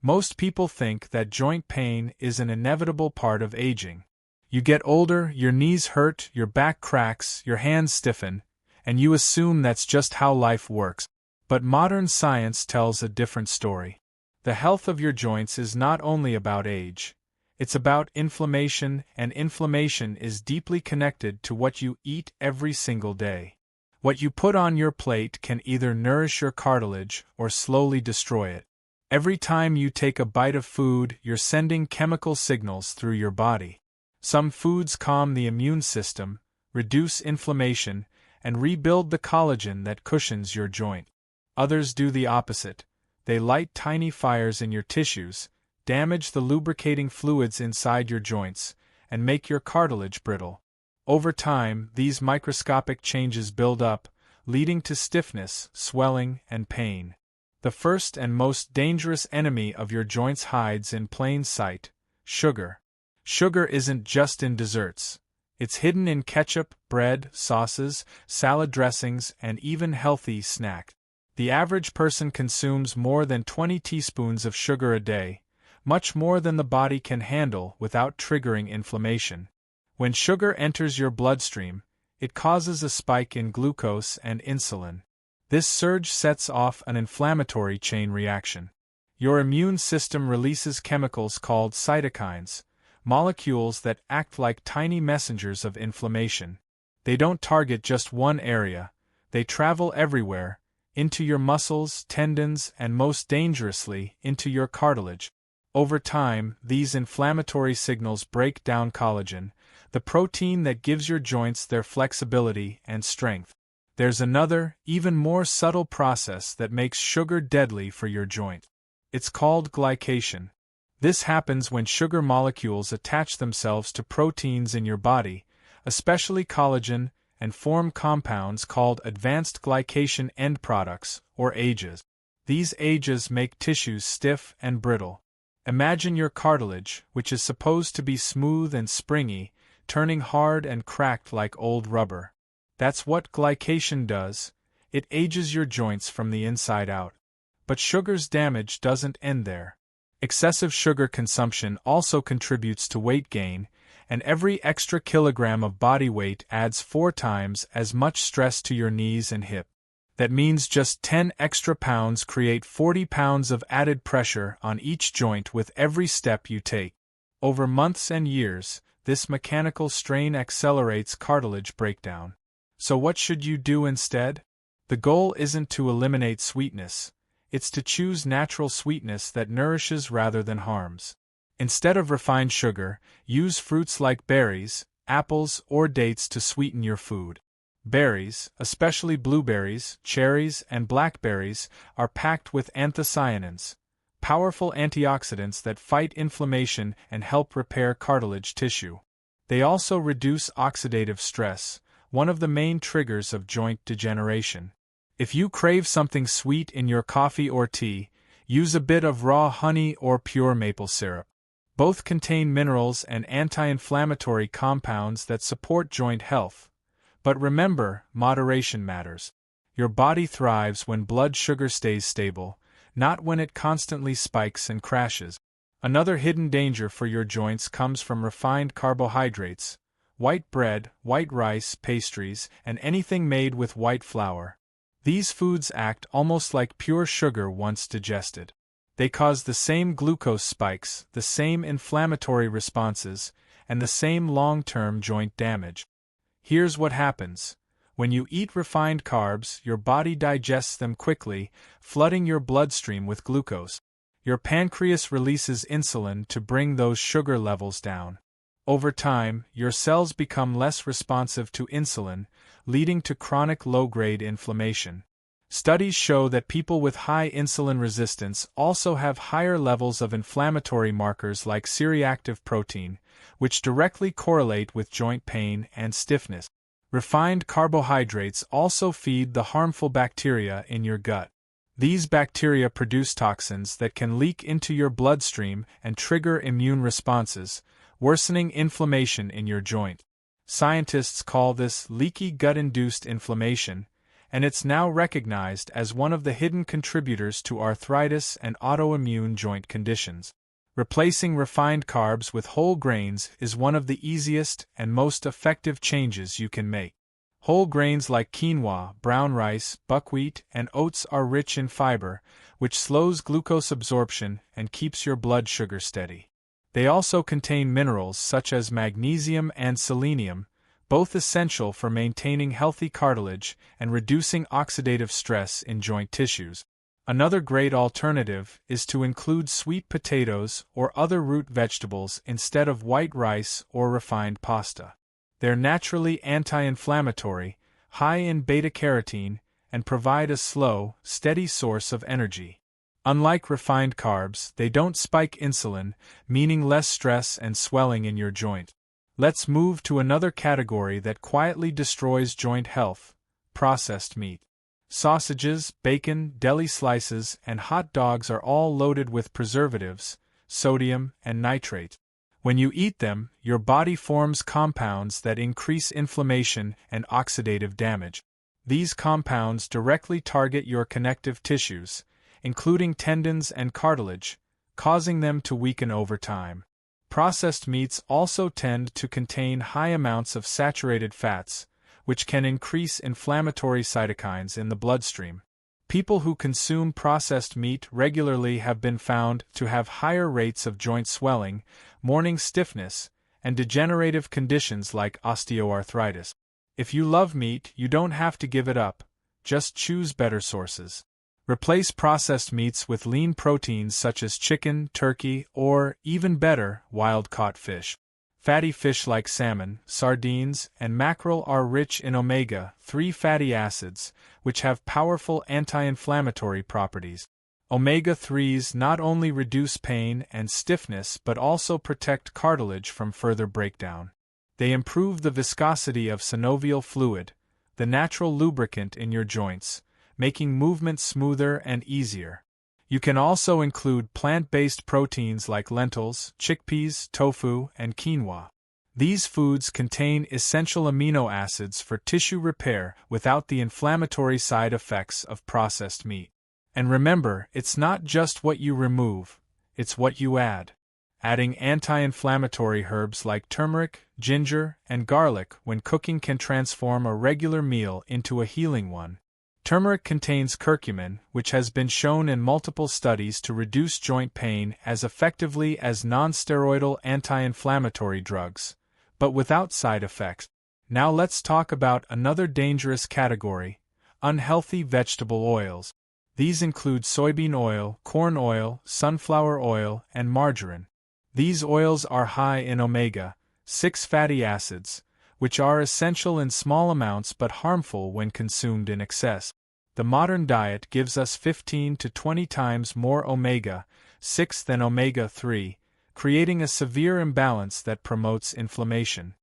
Most people think that joint pain is an inevitable part of aging. You get older, your knees hurt, your back cracks, your hands stiffen, and you assume that's just how life works. But modern science tells a different story. The health of your joints is not only about age. It's about inflammation, and inflammation is deeply connected to what you eat every single day. What you put on your plate can either nourish your cartilage or slowly destroy it. Every time you take a bite of food, you're sending chemical signals through your body. Some foods calm the immune system, reduce inflammation, and rebuild the collagen that cushions your joint. Others do the opposite. They light tiny fires in your tissues, damage the lubricating fluids inside your joints, and make your cartilage brittle. Over time, these microscopic changes build up, leading to stiffness, swelling, and pain. The first and most dangerous enemy of your joints hides in plain sight: sugar. Sugar isn't just in desserts. It's hidden in ketchup, bread, sauces, salad dressings, and even healthy snacks. The average person consumes more than 20 teaspoons of sugar a day, much more than the body can handle without triggering inflammation. When sugar enters your bloodstream, it causes a spike in glucose and insulin. This surge sets off an inflammatory chain reaction. Your immune system releases chemicals called cytokines, molecules that act like tiny messengers of inflammation. They don't target just one area, they travel everywhere, into your muscles, tendons, and most dangerously, into your cartilage. Over time, these inflammatory signals break down collagen, the protein that gives your joints their flexibility and strength. There's another, even more subtle process that makes sugar deadly for your joint. It's called glycation. This happens when sugar molecules attach themselves to proteins in your body, especially collagen, and form compounds called advanced glycation end products, or AGEs. These AGEs make tissues stiff and brittle. Imagine your cartilage, which is supposed to be smooth and springy, turning hard and cracked like old rubber. That's what glycation does. It ages your joints from the inside out. But sugar's damage doesn't end there. Excessive sugar consumption also contributes to weight gain, and every extra kilogram of body weight adds 4 times as much stress to your knees and hip. That means just 10 extra pounds create 40 pounds of added pressure on each joint with every step you take. Over months and years, this mechanical strain accelerates cartilage breakdown. So what should you do instead? The goal isn't to eliminate sweetness. It's to choose natural sweetness that nourishes rather than harms. Instead of refined sugar, use fruits like berries, apples, or dates to sweeten your food. Berries, especially blueberries, cherries, and blackberries, are packed with anthocyanins, powerful antioxidants that fight inflammation and help repair cartilage tissue. They also reduce oxidative stress, one of the main triggers of joint degeneration. If you crave something sweet in your coffee or tea, use a bit of raw honey or pure maple syrup. Both contain minerals and anti-inflammatory compounds that support joint health. But remember, moderation matters. Your body thrives when blood sugar stays stable, not when it constantly spikes and crashes. Another hidden danger for your joints comes from refined carbohydrates: white bread, white rice, pastries, and anything made with white flour. These foods act almost like pure sugar once digested. They cause the same glucose spikes, the same inflammatory responses, and the same long-term joint damage. Here's what happens. When you eat refined carbs, your body digests them quickly, flooding your bloodstream with glucose. Your pancreas releases insulin to bring those sugar levels down. Over time, your cells become less responsive to insulin, leading to chronic low-grade inflammation. Studies show that people with high insulin resistance also have higher levels of inflammatory markers like C-reactive protein, which directly correlate with joint pain and stiffness. Refined carbohydrates also feed the harmful bacteria in your gut. These bacteria produce toxins that can leak into your bloodstream and trigger immune responses, worsening inflammation in your joint. Scientists call this leaky gut-induced inflammation, and it's now recognized as one of the hidden contributors to arthritis and autoimmune joint conditions. Replacing refined carbs with whole grains is one of the easiest and most effective changes you can make. Whole grains like quinoa, brown rice, buckwheat, and oats are rich in fiber, which slows glucose absorption and keeps your blood sugar steady. They also contain minerals such as magnesium and selenium, both essential for maintaining healthy cartilage and reducing oxidative stress in joint tissues. Another great alternative is to include sweet potatoes or other root vegetables instead of white rice or refined pasta. They're naturally anti-inflammatory, high in beta-carotene, and provide a slow, steady source of energy. Unlike refined carbs, they don't spike insulin, meaning less stress and swelling in your joint. Let's move to another category that quietly destroys joint health: processed meat. Sausages, bacon, deli slices, and hot dogs are all loaded with preservatives, sodium, and nitrate. When you eat them, your body forms compounds that increase inflammation and oxidative damage. These compounds directly target your connective tissues, including tendons and cartilage, causing them to weaken over time. Processed meats also tend to contain high amounts of saturated fats, which can increase inflammatory cytokines in the bloodstream. People who consume processed meat regularly have been found to have higher rates of joint swelling, morning stiffness, and degenerative conditions like osteoarthritis. If you love meat, you don't have to give it up, just choose better sources. Replace processed meats with lean proteins such as chicken, turkey, or, even better, wild-caught fish. Fatty fish like salmon, sardines, and mackerel are rich in omega-3 fatty acids, which have powerful anti-inflammatory properties. Omega-3s not only reduce pain and stiffness but also protect cartilage from further breakdown. They improve the viscosity of synovial fluid, the natural lubricant in your joints, making movement smoother and easier. You can also include plant-based proteins like lentils, chickpeas, tofu, and quinoa. These foods contain essential amino acids for tissue repair without the inflammatory side effects of processed meat. And remember, it's not just what you remove, it's what you add. Adding anti-inflammatory herbs like turmeric, ginger, and garlic when cooking can transform a regular meal into a healing one. Turmeric contains curcumin, which has been shown in multiple studies to reduce joint pain as effectively as non-steroidal anti-inflammatory drugs, but without side effects. Now let's talk about another dangerous category: unhealthy vegetable oils. These include soybean oil, corn oil, sunflower oil, and margarine. These oils are high in omega-6 fatty acids, which are essential in small amounts but harmful when consumed in excess. The modern diet gives us 15 to 20 times more omega-6 than omega-3, creating a severe imbalance that promotes inflammation.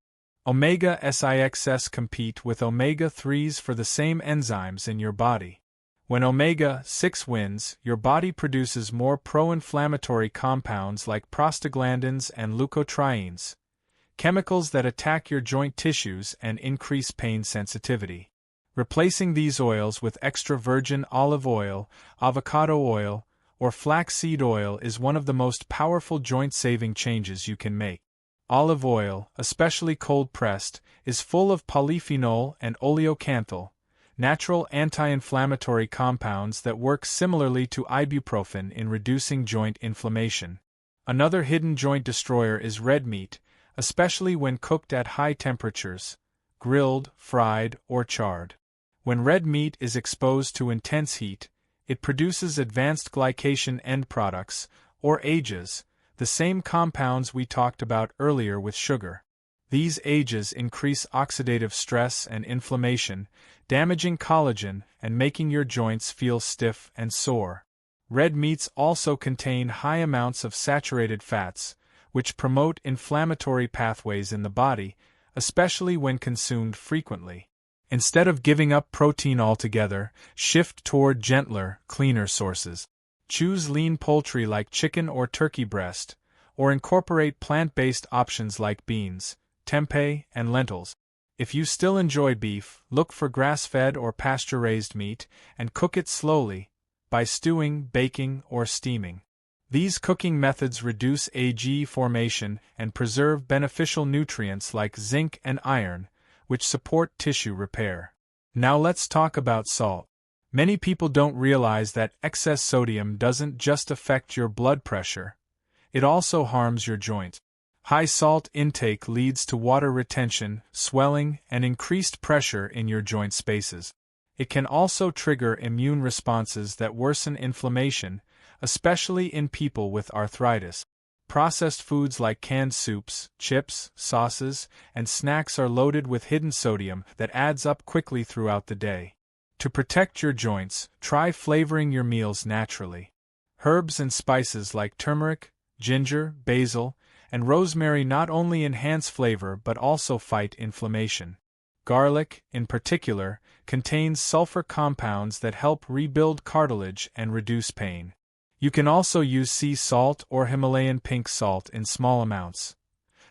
Omega-6 compete with omega-3s for the same enzymes in your body. When omega-6 wins, your body produces more pro-inflammatory compounds like prostaglandins and leukotrienes, chemicals that attack your joint tissues and increase pain sensitivity. Replacing these oils with extra virgin olive oil, avocado oil, or flaxseed oil is one of the most powerful joint-saving changes you can make. Olive oil, especially cold-pressed, is full of polyphenol and oleocanthal, natural anti-inflammatory compounds that work similarly to ibuprofen in reducing joint inflammation. Another hidden joint destroyer is red meat, especially when cooked at high temperatures, grilled, fried, or charred. When red meat is exposed to intense heat, it produces advanced glycation end products, or AGEs, the same compounds we talked about earlier with sugar. These AGEs increase oxidative stress and inflammation, damaging collagen and making your joints feel stiff and sore. Red meats also contain high amounts of saturated fats, which promote inflammatory pathways in the body, especially when consumed frequently. Instead of giving up protein altogether, shift toward gentler, cleaner sources. Choose lean poultry like chicken or turkey breast, or incorporate plant-based options like beans, tempeh, and lentils. If you still enjoy beef, look for grass-fed or pasture-raised meat, and cook it slowly, by stewing, baking, or steaming. These cooking methods reduce AG formation and preserve beneficial nutrients like zinc and iron, which support tissue repair. Now let's talk about salt. Many people don't realize that excess sodium doesn't just affect your blood pressure, it also harms your joints. High salt intake leads to water retention, swelling, and increased pressure in your joint spaces. It can also trigger immune responses that worsen inflammation, especially in people with arthritis. Processed foods like canned soups, chips, sauces, and snacks are loaded with hidden sodium that adds up quickly throughout the day. To protect your joints, try flavoring your meals naturally. Herbs and spices like turmeric, ginger, basil, and rosemary not only enhance flavor but also fight inflammation. Garlic, in particular, contains sulfur compounds that help rebuild cartilage and reduce pain. You can also use sea salt or Himalayan pink salt in small amounts.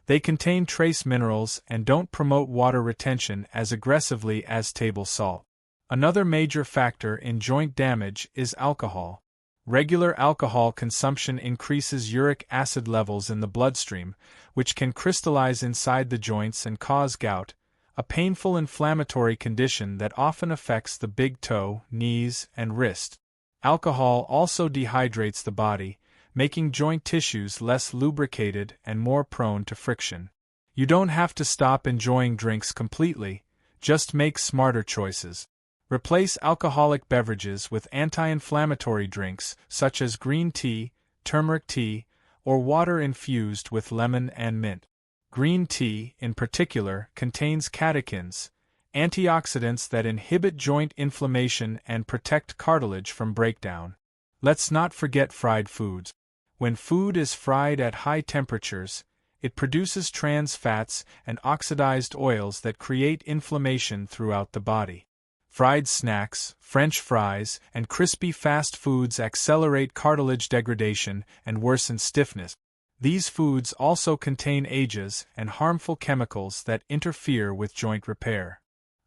They contain trace minerals and don't promote water retention as aggressively as table salt. Another major factor in joint damage is alcohol. Regular alcohol consumption increases uric acid levels in the bloodstream, which can crystallize inside the joints and cause gout, a painful inflammatory condition that often affects the big toe, knees, and wrist. Alcohol also dehydrates the body, making joint tissues less lubricated and more prone to friction. You don't have to stop enjoying drinks completely, just make smarter choices. Replace alcoholic beverages with anti-inflammatory drinks such as green tea, turmeric tea, or water infused with lemon and mint. Green tea, in particular, contains catechins, antioxidants that inhibit joint inflammation and protect cartilage from breakdown. Let's not forget fried foods. When food is fried at high temperatures, it produces trans fats and oxidized oils that create inflammation throughout the body. Fried snacks, French fries, and crispy fast foods accelerate cartilage degradation and worsen stiffness. These foods also contain ages and harmful chemicals that interfere with joint repair.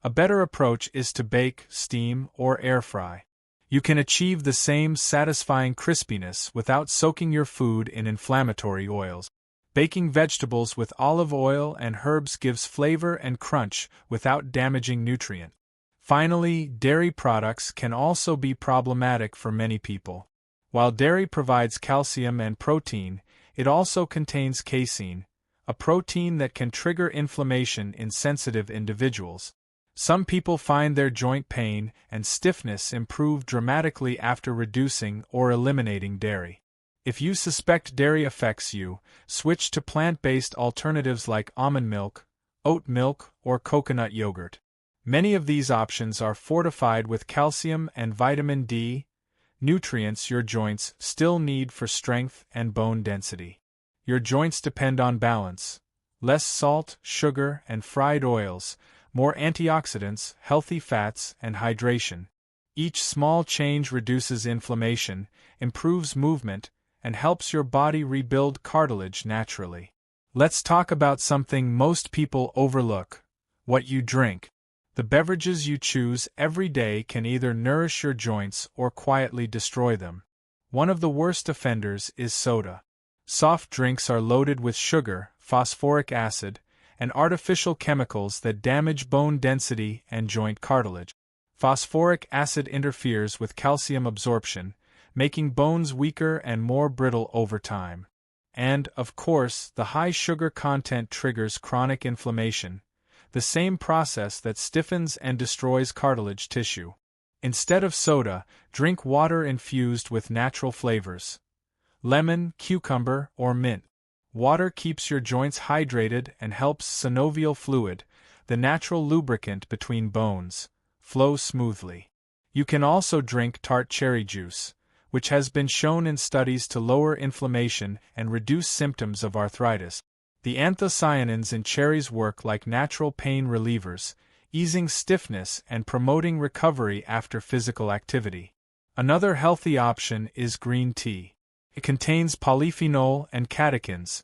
A better approach is to bake, steam, or air fry. You can achieve the same satisfying crispiness without soaking your food in inflammatory oils. Baking vegetables with olive oil and herbs gives flavor and crunch without damaging nutrients. Finally, dairy products can also be problematic for many people. While dairy provides calcium and protein, it also contains casein, a protein that can trigger inflammation in sensitive individuals. Some people find their joint pain and stiffness improve dramatically after reducing or eliminating dairy. If you suspect dairy affects you, switch to plant-based alternatives like almond milk, oat milk, or coconut yogurt. Many of these options are fortified with calcium and vitamin D, nutrients your joints still need for strength and bone density. Your joints depend on balance: less salt, sugar, and fried oils, more antioxidants, healthy fats, and hydration. Each small change reduces inflammation, improves movement, and helps your body rebuild cartilage naturally. Let's talk about something most people overlook: what you drink. The beverages you choose every day can either nourish your joints or quietly destroy them. One of the worst offenders is soda. Soft drinks are loaded with sugar, phosphoric acid, and artificial chemicals that damage bone density and joint cartilage. Phosphoric acid interferes with calcium absorption, making bones weaker and more brittle over time. And, of course, the high sugar content triggers chronic inflammation, the same process that stiffens and destroys cartilage tissue. Instead of soda, drink water infused with natural flavors: lemon, cucumber, or mint. Water keeps your joints hydrated and helps synovial fluid, the natural lubricant between bones, flow smoothly. You can also drink tart cherry juice, which has been shown in studies to lower inflammation and reduce symptoms of arthritis. The anthocyanins in cherries work like natural pain relievers, easing stiffness and promoting recovery after physical activity. Another healthy option is green tea. It contains polyphenol and catechins,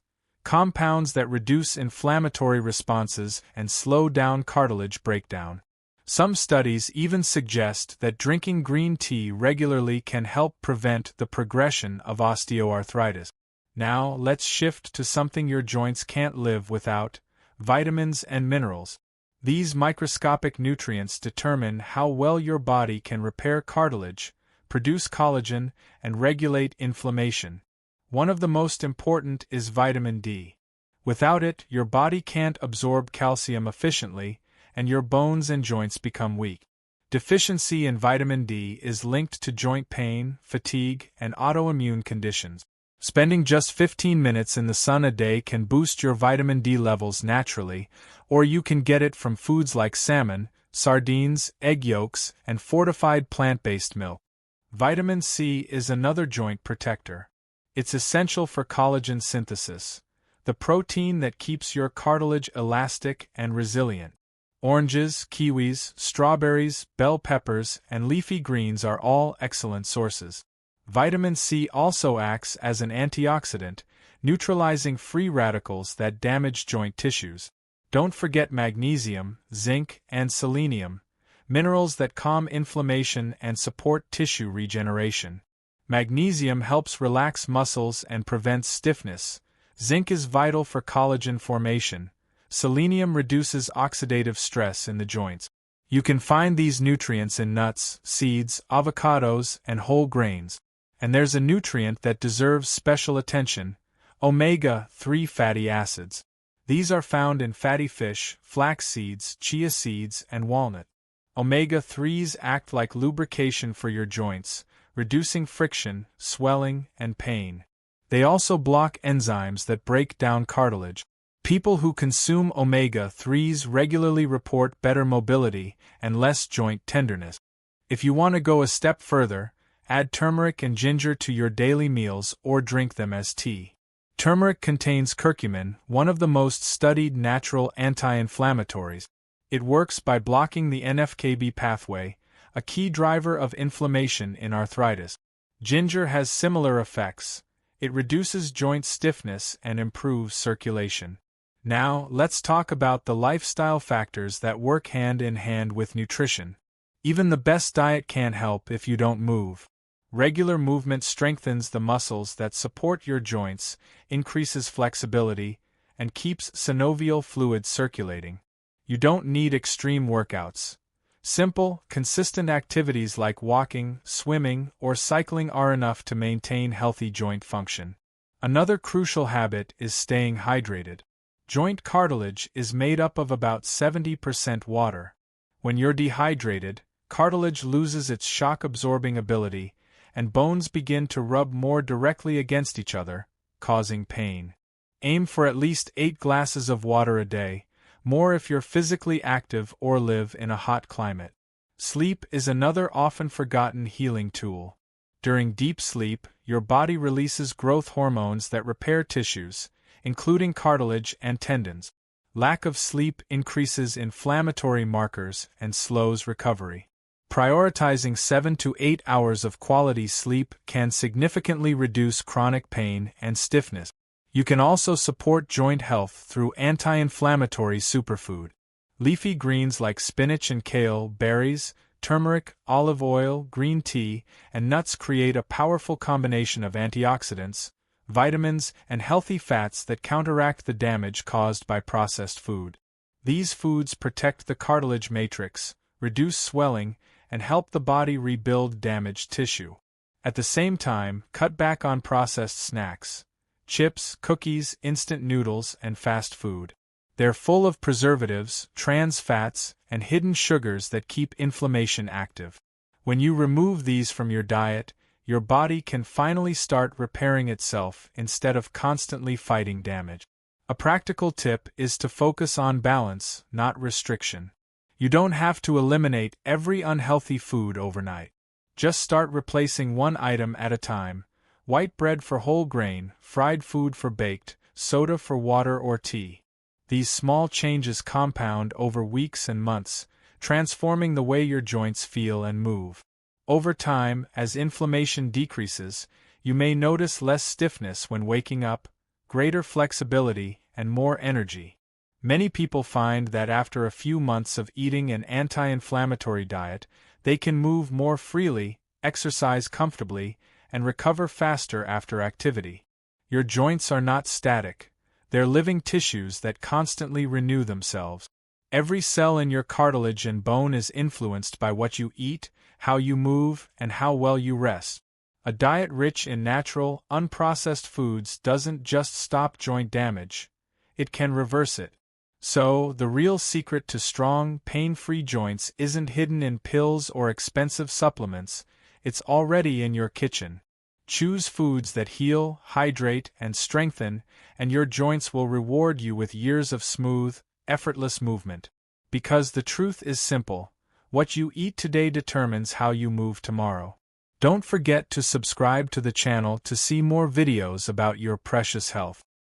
compounds that reduce inflammatory responses and slow down cartilage breakdown. Some studies even suggest that drinking green tea regularly can help prevent the progression of osteoarthritis. Now, let's shift to something your joints can't live without: vitamins and minerals. These microscopic nutrients determine how well your body can repair cartilage, produce collagen, and regulate inflammation. One of the most important is vitamin D. Without it, your body can't absorb calcium efficiently, and your bones and joints become weak. Deficiency in vitamin D is linked to joint pain, fatigue, and autoimmune conditions. Spending just 15 minutes in the sun a day can boost your vitamin D levels naturally, or you can get it from foods like salmon, sardines, egg yolks, and fortified plant-based milk. Vitamin C is another joint protector. It's essential for collagen synthesis, the protein that keeps your cartilage elastic and resilient. Oranges, kiwis, strawberries, bell peppers, and leafy greens are all excellent sources. Vitamin C also acts as an antioxidant, neutralizing free radicals that damage joint tissues. Don't forget magnesium, zinc, and selenium, minerals that calm inflammation and support tissue regeneration. Magnesium helps relax muscles and prevents stiffness. Zinc is vital for collagen formation. Selenium reduces oxidative stress in the joints. You can find these nutrients in nuts, seeds, avocados, and whole grains. And there's a nutrient that deserves special attention: omega-3 fatty acids. These are found in fatty fish, flax seeds, chia seeds, and walnut. Omega-3s act like lubrication for your joints, reducing friction, swelling, and pain. They also block enzymes that break down cartilage. People who consume omega-3s regularly report better mobility and less joint tenderness. If you want to go a step further, add turmeric and ginger to your daily meals or drink them as tea. Turmeric contains curcumin, one of the most studied natural anti-inflammatories. It works by blocking the NF-κB pathway, a key driver of inflammation in arthritis. Ginger has similar effects. It reduces joint stiffness and improves circulation. Now, let's talk about the lifestyle factors that work hand in hand with nutrition. Even the best diet can't help if you don't move. Regular movement strengthens the muscles that support your joints, increases flexibility, and keeps synovial fluid circulating. You don't need extreme workouts. Simple, consistent activities like walking, swimming, or cycling are enough to maintain healthy joint function. Another crucial habit is staying hydrated. Joint cartilage is made up of about 70% water. When you're dehydrated, cartilage loses its shock-absorbing ability, and bones begin to rub more directly against each other, causing pain. Aim for at least 8 glasses of water a day, more if you're physically active or live in a hot climate. Sleep is another often forgotten healing tool. During deep sleep, your body releases growth hormones that repair tissues, including cartilage and tendons. Lack of sleep increases inflammatory markers and slows recovery. Prioritizing 7 to 8 hours of quality sleep can significantly reduce chronic pain and stiffness. You can also support joint health through anti-inflammatory superfood. Leafy greens like spinach and kale, berries, turmeric, olive oil, green tea, and nuts create a powerful combination of antioxidants, vitamins, and healthy fats that counteract the damage caused by processed food. These foods protect the cartilage matrix, reduce swelling, and help the body rebuild damaged tissue. At the same time, cut back on processed snacks, chips, cookies, instant noodles, and fast food. They're full of preservatives, trans fats, and hidden sugars that keep inflammation active. When you remove these from your diet, your body can finally start repairing itself instead of constantly fighting damage. A practical tip is to focus on balance, not restriction. You don't have to eliminate every unhealthy food overnight. Just start replacing one item at a time: white bread for whole grain, fried food for baked, soda for water or tea. These small changes compound over weeks and months, transforming the way your joints feel and move. Over time, as inflammation decreases, you may notice less stiffness when waking up, greater flexibility, and more energy. Many people find that after a few months of eating an anti-inflammatory diet, they can move more freely, exercise comfortably, and recover faster after activity. Your joints are not static. They're living tissues that constantly renew themselves. Every cell in your cartilage and bone is influenced by what you eat, how you move, and how well you rest. A diet rich in natural, unprocessed foods doesn't just stop joint damage, it can reverse it. So, the real secret to strong, pain-free joints isn't hidden in pills or expensive supplements, it's already in your kitchen. Choose foods that heal, hydrate, and strengthen, and your joints will reward you with years of smooth, effortless movement. Because the truth is simple, what you eat today determines how you move tomorrow. Don't forget to subscribe to the channel to see more videos about your precious health.